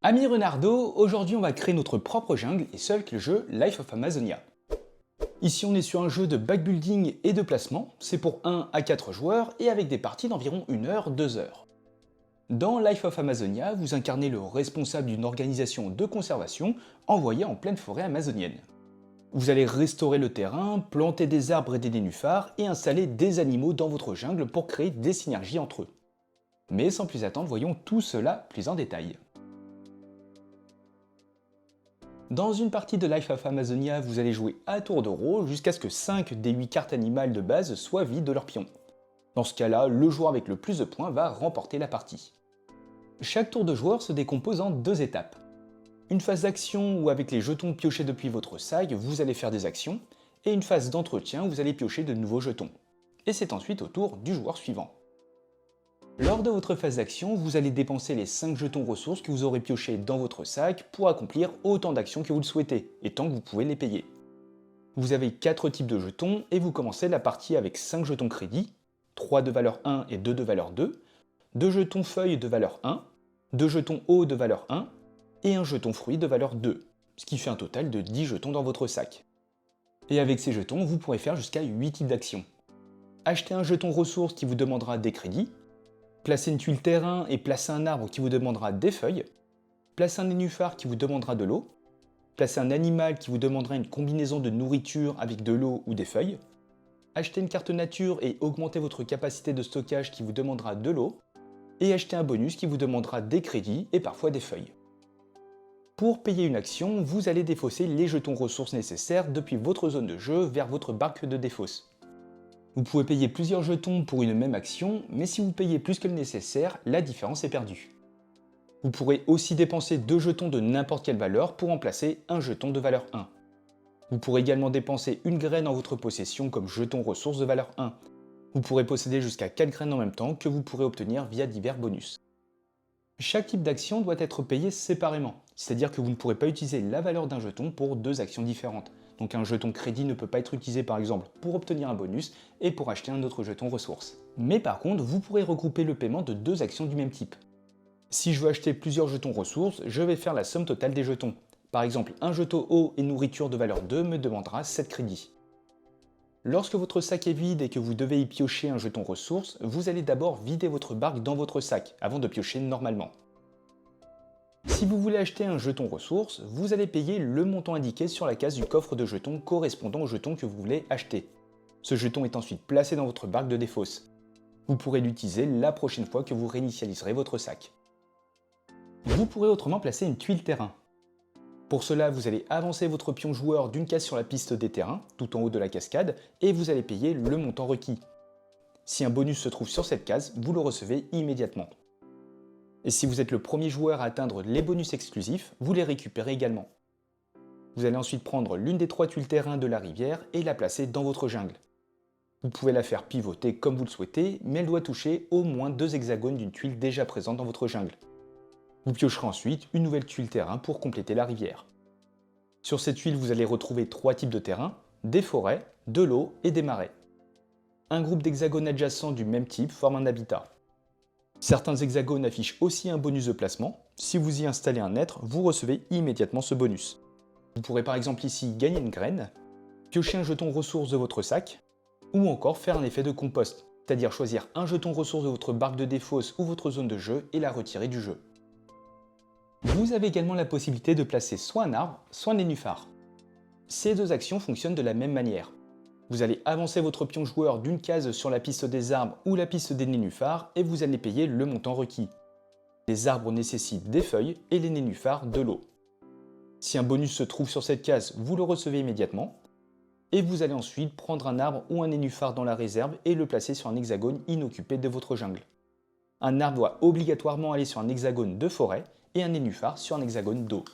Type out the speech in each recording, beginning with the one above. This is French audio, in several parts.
Ami Renardo, aujourd'hui on va créer notre propre jungle et ce avec le jeu Life of Amazonia. Ici on est sur un jeu de backbuilding et de placement, c'est pour 1 à 4 joueurs et avec des parties d'environ 1 heure, 2 heures. Dans Life of Amazonia, vous incarnez le responsable d'une organisation de conservation envoyée en pleine forêt amazonienne. Vous allez restaurer le terrain, planter des arbres et des nénuphars et installer des animaux dans votre jungle pour créer des synergies entre eux. Mais sans plus attendre, voyons tout cela plus en détail. Dans une partie de Life of Amazonia, vous allez jouer à tour de rôle jusqu'à ce que 5 des 8 cartes animales de base soient vides de leurs pions. Dans ce cas-là, le joueur avec le plus de points va remporter la partie. Chaque tour de joueur se décompose en 2 étapes. Une phase d'action où avec les jetons piochés depuis votre sac, vous allez faire des actions, et une phase d'entretien où vous allez piocher de nouveaux jetons. Et c'est ensuite au tour du joueur suivant. Lors de votre phase d'action, vous allez dépenser les 5 jetons ressources que vous aurez piochés dans votre sac pour accomplir autant d'actions que vous le souhaitez, et tant que vous pouvez les payer. Vous avez 4 types de jetons et vous commencez la partie avec 5 jetons crédit, 3 de valeur 1 et 2 de valeur 2, 2 jetons feuilles de valeur 1, 2 jetons eau de valeur 1 et un jeton fruit de valeur 2, ce qui fait un total de 10 jetons dans votre sac. Et avec ces jetons, vous pourrez faire jusqu'à 8 types d'actions. Acheter un jeton ressource qui vous demandera des crédits, placer une tuile terrain et placer un arbre qui vous demandera des feuilles, placer un nénuphar qui vous demandera de l'eau, placer un animal qui vous demandera une combinaison de nourriture avec de l'eau ou des feuilles, acheter une carte nature et augmenter votre capacité de stockage qui vous demandera de l'eau, et acheter un bonus qui vous demandera des crédits et parfois des feuilles. Pour payer une action, vous allez défausser les jetons ressources nécessaires depuis votre zone de jeu vers votre barque de défausse. Vous pouvez payer plusieurs jetons pour une même action, mais si vous payez plus que le nécessaire, la différence est perdue. Vous pourrez aussi dépenser 2 jetons de n'importe quelle valeur pour remplacer un jeton de valeur 1. Vous pourrez également dépenser une graine en votre possession comme jeton ressource de valeur 1. Vous pourrez posséder jusqu'à 4 graines en même temps que vous pourrez obtenir via divers bonus. Chaque type d'action doit être payé séparément, c'est-à-dire que vous ne pourrez pas utiliser la valeur d'un jeton pour 2 actions différentes. Donc un jeton crédit ne peut pas être utilisé par exemple pour obtenir un bonus et pour acheter un autre jeton ressource. Mais par contre, vous pourrez regrouper le paiement de 2 actions du même type. Si je veux acheter plusieurs jetons ressources, je vais faire la somme totale des jetons. Par exemple, un jeton eau et nourriture de valeur 2 me demandera 7 crédits. Lorsque votre sac est vide et que vous devez y piocher un jeton ressource, vous allez d'abord vider votre barque dans votre sac avant de piocher normalement. Si vous voulez acheter un jeton ressource, vous allez payer le montant indiqué sur la case du coffre de jetons correspondant au jeton que vous voulez acheter. Ce jeton est ensuite placé dans votre barque de défausse. Vous pourrez l'utiliser la prochaine fois que vous réinitialiserez votre sac. Vous pourrez autrement placer une tuile terrain. Pour cela, vous allez avancer votre pion joueur d'une case sur la piste des terrains, tout en haut de la cascade, et vous allez payer le montant requis. Si un bonus se trouve sur cette case, vous le recevez immédiatement. Et si vous êtes le premier joueur à atteindre les bonus exclusifs, vous les récupérez également. Vous allez ensuite prendre l'une des 3 tuiles terrain de la rivière et la placer dans votre jungle. Vous pouvez la faire pivoter comme vous le souhaitez, mais elle doit toucher au moins 2 hexagones d'une tuile déjà présente dans votre jungle. Vous piocherez ensuite une nouvelle tuile terrain pour compléter la rivière. Sur cette tuile, vous allez retrouver 3 types de terrain, des forêts, de l'eau et des marais. Un groupe d'hexagones adjacents du même type forme un habitat. Certains hexagones affichent aussi un bonus de placement. Si vous y installez un être, vous recevez immédiatement ce bonus. Vous pourrez par exemple ici gagner une graine, piocher un jeton ressource de votre sac, ou encore faire un effet de compost, c'est-à-dire choisir un jeton ressource de votre barque de défausse ou votre zone de jeu et la retirer du jeu. Vous avez également la possibilité de placer soit un arbre, soit un nénuphar. Ces 2 actions fonctionnent de la même manière. Vous allez avancer votre pion joueur d'une case sur la piste des arbres ou la piste des nénuphars et vous allez payer le montant requis. Les arbres nécessitent des feuilles et les nénuphars de l'eau. Si un bonus se trouve sur cette case, vous le recevez immédiatement. Et vous allez ensuite prendre un arbre ou un nénuphar dans la réserve et le placer sur un hexagone inoccupé de votre jungle. Un arbre doit obligatoirement aller sur un hexagone de forêt et un nénuphar sur un hexagone d'eau.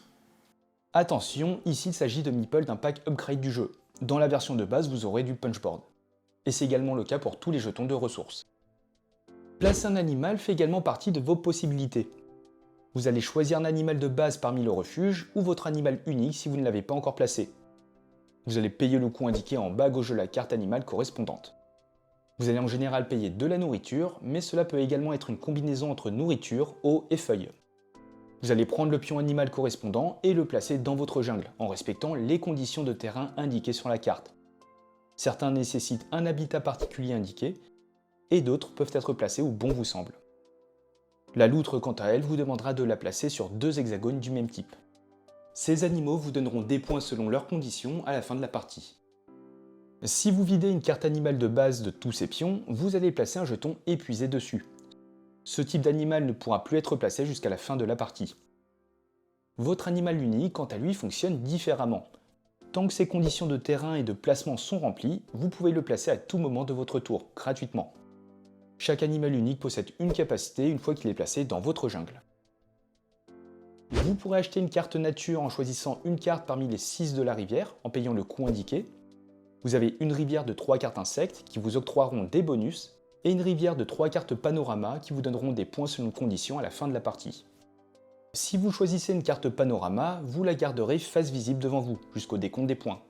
Attention, ici il s'agit de meeples d'un pack upgrade du jeu. Dans la version de base, vous aurez du punchboard. Et c'est également le cas pour tous les jetons de ressources. Placer un animal fait également partie de vos possibilités. Vous allez choisir un animal de base parmi le refuge ou votre animal unique si vous ne l'avez pas encore placé. Vous allez payer le coût indiqué en bas à gauche de la carte animale correspondante. Vous allez en général payer de la nourriture, mais cela peut également être une combinaison entre nourriture, eau et feuilles. Vous allez prendre le pion animal correspondant et le placer dans votre jungle, en respectant les conditions de terrain indiquées sur la carte. Certains nécessitent un habitat particulier indiqué, et d'autres peuvent être placés où bon vous semble. La loutre, quant à elle, vous demandera de la placer sur 2 hexagones du même type. Ces animaux vous donneront des points selon leurs conditions à la fin de la partie. Si vous videz une carte animale de base de tous ces pions, vous allez placer un jeton épuisé dessus. Ce type d'animal ne pourra plus être placé jusqu'à la fin de la partie. Votre animal unique, quant à lui, fonctionne différemment. Tant que ses conditions de terrain et de placement sont remplies, vous pouvez le placer à tout moment de votre tour, gratuitement. Chaque animal unique possède une capacité une fois qu'il est placé dans votre jungle. Vous pourrez acheter une carte nature en choisissant une carte parmi les 6 de la rivière, en payant le coût indiqué. Vous avez une rivière de 3 cartes insectes qui vous octroieront des bonus, et une rivière de 3 cartes panorama qui vous donneront des points selon conditions à la fin de la partie. Si vous choisissez une carte panorama, vous la garderez face visible devant vous, jusqu'au décompte des points.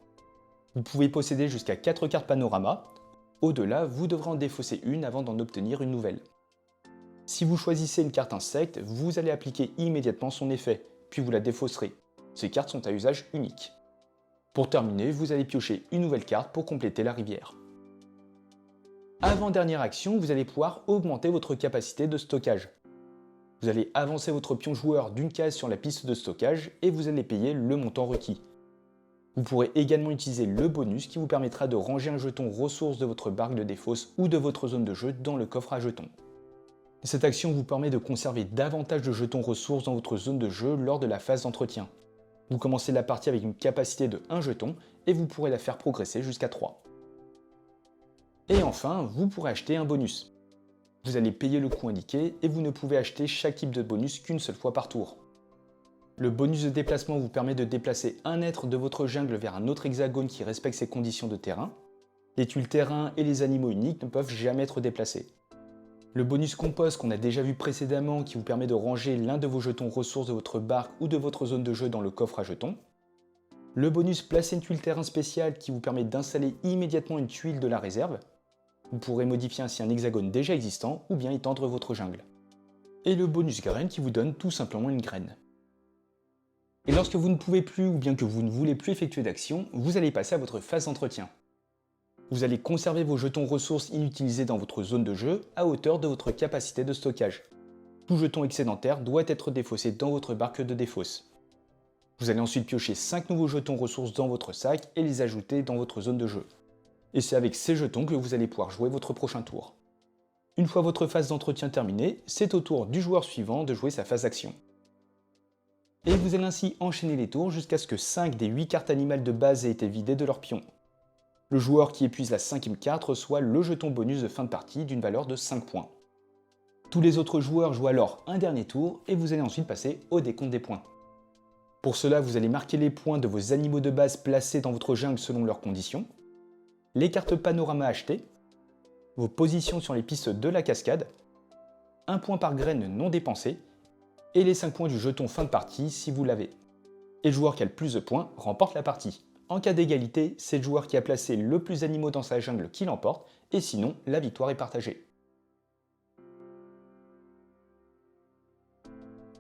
Vous pouvez posséder jusqu'à 4 cartes panorama. Au-delà, vous devrez en défausser une avant d'en obtenir une nouvelle. Si vous choisissez une carte insecte, vous allez appliquer immédiatement son effet, puis vous la défausserez. Ces cartes sont à usage unique. Pour terminer, vous allez piocher une nouvelle carte pour compléter la rivière. Avant-dernière action, vous allez pouvoir augmenter votre capacité de stockage. Vous allez avancer votre pion joueur d'une case sur la piste de stockage et vous allez payer le montant requis. Vous pourrez également utiliser le bonus qui vous permettra de ranger un jeton ressource de votre barque de défausse ou de votre zone de jeu dans le coffre à jetons. Cette action vous permet de conserver davantage de jetons ressources dans votre zone de jeu lors de la phase d'entretien. Vous commencez la partie avec une capacité de 1 jeton et vous pourrez la faire progresser jusqu'à 3. Et enfin, vous pourrez acheter un bonus. Vous allez payer le coût indiqué et vous ne pouvez acheter chaque type de bonus qu'une seule fois par tour. Le bonus de déplacement vous permet de déplacer un être de votre jungle vers un autre hexagone qui respecte ses conditions de terrain. Les tuiles terrain et les animaux uniques ne peuvent jamais être déplacés. Le bonus compost qu'on a déjà vu précédemment qui vous permet de ranger l'un de vos jetons ressources de votre barque ou de votre zone de jeu dans le coffre à jetons. Le bonus placer une tuile terrain spéciale qui vous permet d'installer immédiatement une tuile de la réserve. Vous pourrez modifier ainsi un hexagone déjà existant ou bien étendre votre jungle. Et le bonus graine qui vous donne tout simplement une graine. Et lorsque vous ne pouvez plus ou bien que vous ne voulez plus effectuer d'action, vous allez passer à votre phase d'entretien. Vous allez conserver vos jetons ressources inutilisés dans votre zone de jeu à hauteur de votre capacité de stockage. Tout jeton excédentaire doit être défaussé dans votre barque de défausse. Vous allez ensuite piocher 5 nouveaux jetons ressources dans votre sac et les ajouter dans votre zone de jeu. Et c'est avec ces jetons que vous allez pouvoir jouer votre prochain tour. Une fois votre phase d'entretien terminée, c'est au tour du joueur suivant de jouer sa phase d'action. Et vous allez ainsi enchaîner les tours jusqu'à ce que 5 des 8 cartes animales de base aient été vidées de leurs pions. Le joueur qui épuise la 5e carte reçoit le jeton bonus de fin de partie d'une valeur de 5 points. Tous les autres joueurs jouent alors un dernier tour et vous allez ensuite passer au décompte des points. Pour cela, vous allez marquer les points de vos animaux de base placés dans votre jungle selon leurs conditions, les cartes panorama achetées, vos positions sur les pistes de la cascade, un point par graine non dépensé, et les 5 points du jeton fin de partie si vous l'avez. Et le joueur qui a le plus de points remporte la partie. En cas d'égalité, c'est le joueur qui a placé le plus d'animaux dans sa jungle qui l'emporte, et sinon, la victoire est partagée.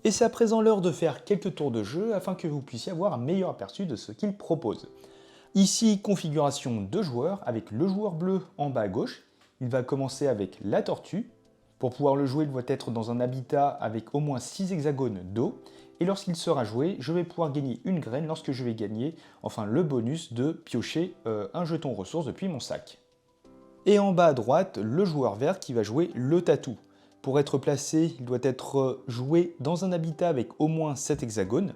Et c'est à présent l'heure de faire quelques tours de jeu afin que vous puissiez avoir un meilleur aperçu de ce qu'il propose. Ici, configuration de joueurs avec le joueur bleu en bas à gauche. Il va commencer avec la tortue. Pour pouvoir le jouer, il doit être dans un habitat avec au moins 6 hexagones d'eau. Et lorsqu'il sera joué, je vais pouvoir gagner une graine lorsque je vais gagner le bonus de piocher un jeton ressource depuis mon sac. Et en bas à droite, le joueur vert qui va jouer le tatou. Pour être placé, il doit être joué dans un habitat avec au moins 7 hexagones.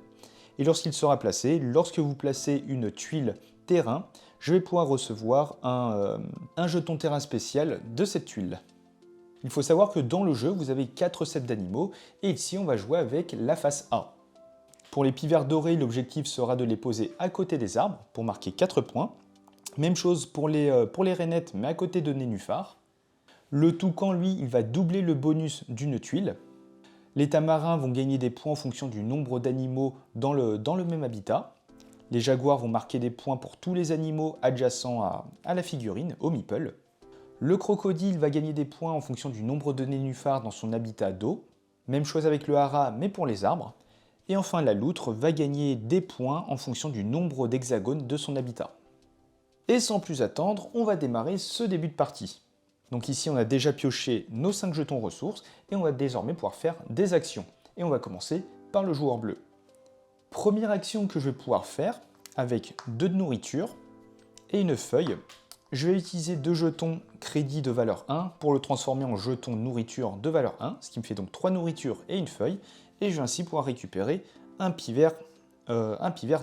Et lorsqu'il sera placé, lorsque vous placez une tuile terrain, je vais pouvoir recevoir un jeton terrain spécial de cette tuile. Il faut savoir que dans le jeu, vous avez 4 sets d'animaux, et ici on va jouer avec la face A. Pour les pivers dorés, l'objectif sera de les poser à côté des arbres, pour marquer 4 points. Même chose pour les rainettes, mais à côté de nénuphars. Le toucan, lui, il va doubler le bonus d'une tuile. Les tamarins vont gagner des points en fonction du nombre d'animaux dans le même habitat. Les jaguars vont marquer des points pour tous les animaux adjacents à la figurine, au meeple. Le crocodile va gagner des points en fonction du nombre de nénuphars dans son habitat d'eau. Même chose avec le hara, mais pour les arbres. Et enfin, la loutre va gagner des points en fonction du nombre d'hexagones de son habitat. Et sans plus attendre, on va démarrer ce début de partie. Donc ici, on a déjà pioché nos 5 jetons ressources et on va désormais pouvoir faire des actions. Et on va commencer par le joueur bleu. Première action que je vais pouvoir faire avec 2 de nourriture et une feuille. Je vais utiliser 2 jetons crédit de valeur 1 pour le transformer en jeton nourriture de valeur 1, ce qui me fait donc 3 nourritures et une feuille. Et je vais ainsi pouvoir récupérer un pivert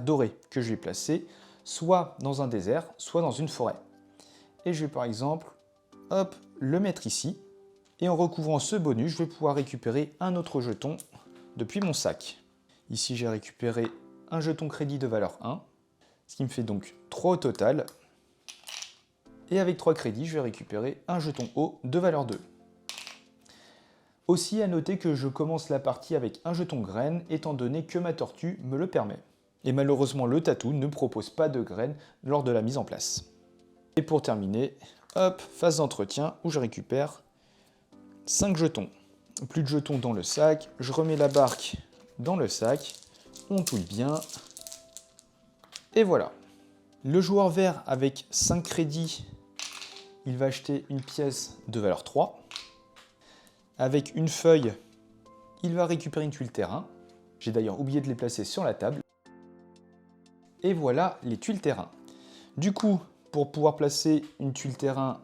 doré que je vais placer soit dans un désert, soit dans une forêt. Et je vais par exemple le mettre ici. Et en recouvrant ce bonus, je vais pouvoir récupérer un autre jeton depuis mon sac. Ici, j'ai récupéré un jeton crédit de valeur 1, ce qui me fait donc 3 au total. Et avec 3 crédits, je vais récupérer un jeton haut de valeur 2. Aussi à noter que je commence la partie avec un jeton graine, étant donné que ma tortue me le permet. Et malheureusement, le tatou ne propose pas de graines lors de la mise en place. Et pour terminer, phase d'entretien où je récupère 5 jetons. Plus de jetons dans le sac, je remets la barque dans le sac, on touille bien, et voilà. Le joueur vert avec 5 crédits, il va acheter une pièce de valeur 3. Avec une feuille, il va récupérer une tuile terrain. J'ai d'ailleurs oublié de les placer sur la table. Et voilà les tuiles terrain. Du coup, pour pouvoir placer une tuile terrain,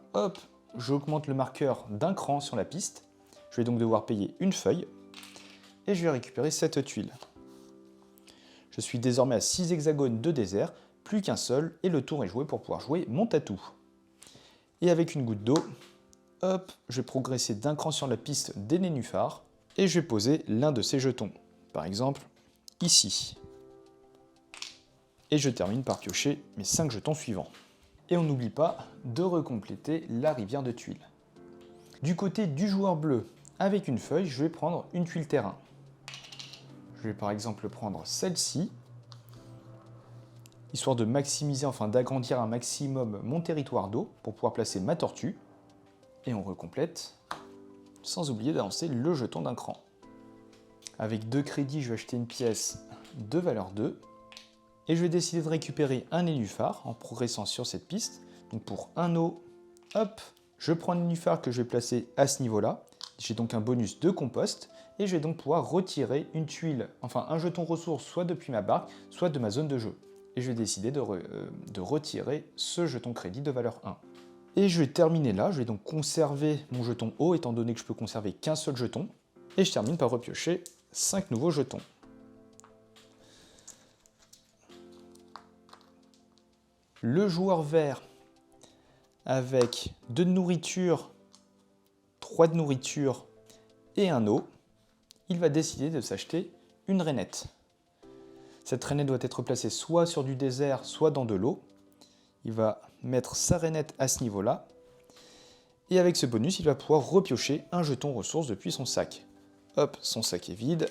j'augmente le marqueur d'un cran sur la piste. Je vais donc devoir payer une feuille. Et je vais récupérer cette tuile. Je suis désormais à 6 hexagones de désert, plus qu'un seul, et le tour est joué pour pouvoir jouer mon tatou. Et avec une goutte d'eau, je vais progresser d'un cran sur la piste des nénuphars, et je vais poser l'un de ces jetons. Par exemple, ici. Et je termine par piocher mes 5 jetons suivants. Et on n'oublie pas de recompléter la rivière de tuiles. Du côté du joueur bleu, avec une feuille, je vais prendre une tuile terrain. Je vais par exemple prendre celle-ci, histoire de maximiser, enfin d'agrandir un maximum mon territoire d'eau pour pouvoir placer ma tortue. Et on recomplète, sans oublier d'avancer le jeton d'un cran. Avec 2 crédits, je vais acheter une pièce de valeur 2. Et je vais décider de récupérer un nénuphar en progressant sur cette piste. Donc pour un eau, je prends un nénuphar que je vais placer à ce niveau-là. J'ai donc un bonus de compost. Et je vais donc pouvoir retirer une tuile, enfin un jeton ressource, soit depuis ma barque, soit de ma zone de jeu. Et je vais décider de retirer ce jeton crédit de valeur 1. Et je vais terminer là, je vais donc conserver mon jeton haut, étant donné que je peux conserver qu'un seul jeton. Et je termine par repiocher 5 nouveaux jetons. Le joueur vert, avec 2 de nourriture, 3 de nourriture et un eau, il va décider de s'acheter une rainette. Cette rainette doit être placée soit sur du désert, soit dans de l'eau. Il va mettre sa rainette à ce niveau-là. Et avec ce bonus, il va pouvoir repiocher un jeton ressource depuis son sac. Son sac est vide.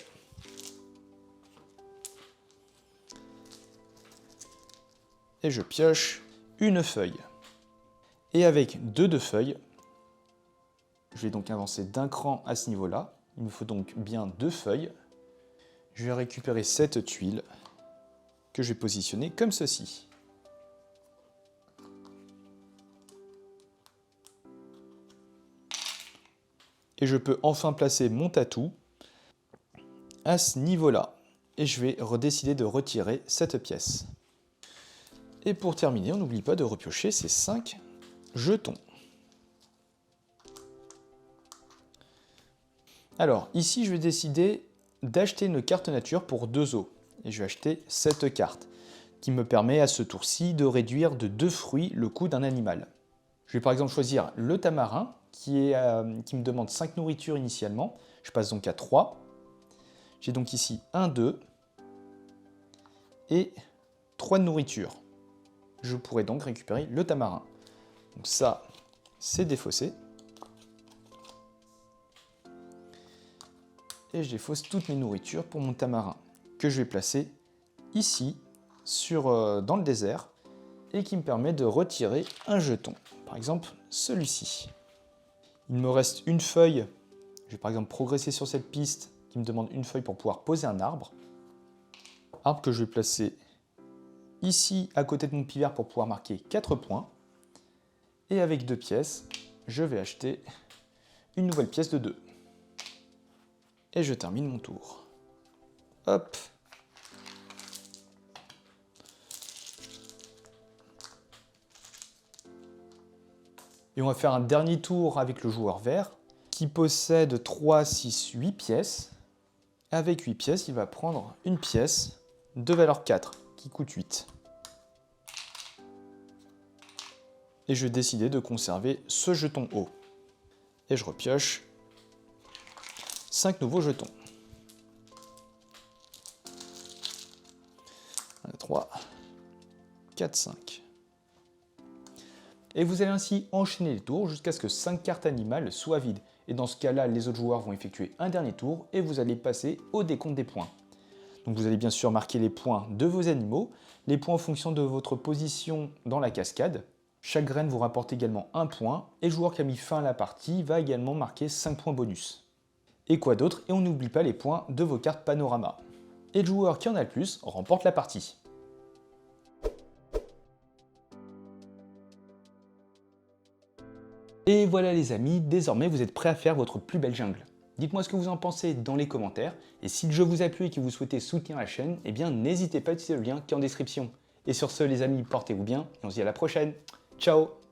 Et je pioche une feuille. Et avec 2 de feuilles, je vais donc avancer d'un cran à ce niveau-là. Il me faut donc bien 2 feuilles. Je vais récupérer cette tuile que je vais positionner comme ceci. Et je peux enfin placer mon tatou à ce niveau-là. Et je vais décider de retirer cette pièce. Et pour terminer, on n'oublie pas de repiocher ces 5 jetons. Alors, ici, je vais décider d'acheter une carte nature pour 2 eaux. Et je vais acheter cette carte, qui me permet à ce tour-ci de réduire de 2 fruits le coût d'un animal. Je vais par exemple choisir le tamarin, qui me demande 5 nourritures initialement. Je passe donc à 3. J'ai donc ici 1, 2 et 3 de nourriture. Je pourrais donc récupérer le tamarin. Donc ça, c'est défaussé. Et je défausse toutes mes nourritures pour mon tamarin, que je vais placer ici, dans le désert, et qui me permet de retirer un jeton. Par exemple, celui-ci. Il me reste une feuille. Je vais par exemple progresser sur cette piste qui me demande une feuille pour pouvoir poser un arbre. arbre que je vais placer ici à côté de mon pivert pour pouvoir marquer 4 points. Et avec 2 pièces, je vais acheter une nouvelle pièce de 2. Et je termine mon tour. Hop. Et on va faire un dernier tour avec le joueur vert qui possède 3, 6, 8 pièces. Avec 8 pièces, il va prendre une pièce de valeur 4 qui coûte 8. Et je vais décider de conserver ce jeton haut. Et je repioche 5 nouveaux jetons. 1, 2, 3, 4, 5. Et vous allez ainsi enchaîner les tours jusqu'à ce que 5 cartes animales soient vides. Et dans ce cas-là, les autres joueurs vont effectuer un dernier tour et vous allez passer au décompte des points. Donc vous allez bien sûr marquer les points de vos animaux, les points en fonction de votre position dans la cascade. Chaque graine vous rapporte également un point et le joueur qui a mis fin à la partie va également marquer 5 points bonus. Et quoi d'autre? Et on n'oublie pas les points de vos cartes panorama. Et le joueur qui en a le plus remporte la partie. Et voilà les amis, désormais vous êtes prêts à faire votre plus belle jungle. Dites-moi ce que vous en pensez dans les commentaires, et si le jeu vous a plu et que vous souhaitez soutenir la chaîne, eh bien n'hésitez pas à utiliser le lien qui est en description. Et sur ce les amis, portez-vous bien, et on se dit à la prochaine. Ciao!